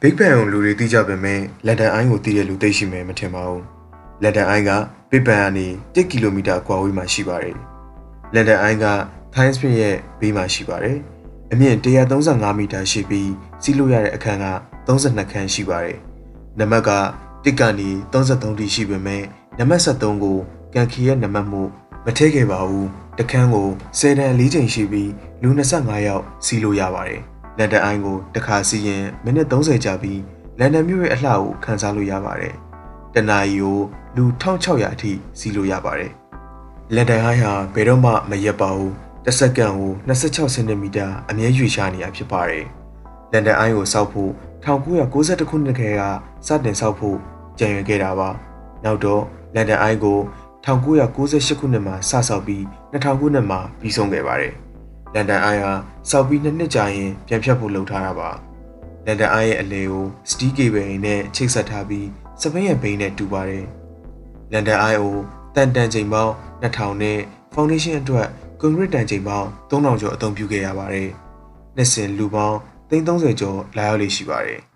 Big Bang ကိုလူတွေသိကြပေမဲ့လန်ဒန်အိုင်းကိုသိတဲ့လူသိရှိမယ်မထင်ပါဘူး။လန်ဒန်အိုင်းက Big Bang ကနေ1ကီလိုမီတာအကွာအဝေးမှာရှိပါတယ်။လန်ဒန်အိုင်းက Thames Strait ရဲ့ဘေးမှာရှိပါတယ်။အမြင့်135မီတာရှိပြီးစီးလို့ရတဲ့အခန်းက32ခန်းရှိပါတယ်။နံပါတ်က1ကနေ33တိရှိပေမဲ့နံပါတ်73ကိုကန်ခီရဲ့နံပါတ်မှုမထည့်ခဲ့ပါဘူး။တခန်းကို10တန်4ချိန်ရှိပြီးလူ25ယောက်စီးလို့ရပါတယ်။လန်ဒန်အိုင်းကိုတစ်ခါစီးရင်မိနစ်30ကြာပြီးလန်ဒန်မြို့ရဲ့အလှကိုခန်းစားလို့ရပါတယ်။တနာရီကိုလူ1600အထိစီးလို့ရပါတယ်။လန်ဒန်အိုင်းဟာဘယ်တော့မှမရက်ပါဘူး။တစ်စက္ကန့်ကို26စင်တီမီတာအမြဲရွေ့ရှားနေတာဖြစ်ပါတယ်။လန်ဒန်အိုင်းကိုစောက်ဖို့1992ခုနှစ်ကစတင်စောက်ဖို့ကြံရွယ်ခဲ့တာပါ။နောက်တော့လန်ဒန်အိုင်းကို1998ခုနှစ်မှာစဆောက်ပြီး2000ခုနှစ်မှာပြီးဆုံးခဲ့ပါတယ်။လန်ဒန်အိုင်းဟာစောက်ပြီး2နှစ်ကြာရင်ပြန်ဖြတ်ဖို့လုပ်ထားတာပါ။လန်ဒန်အိုင်းရဲ့အလဲကိုစတီးကေဘယ်နဲ့ချိတ်ဆက်ထားပြီးစပိန်ရဲ့ဘိန်းနဲ့တူပါတယ်။လန်ဒန်အိုင်းကိုတန်ချိန်ပေါင်း2000နဲ့ဖောင်ဒေးရှင်းအတွက်ကွန်ကရစ်တန်ချိန်ပေါင်း3000ကျော်အသုံးပြုခဲ့ရပါတယ်။နှစ်စဉ်လူပေါင်း30ကျော်လာရောက်လေရှိပါတယ်။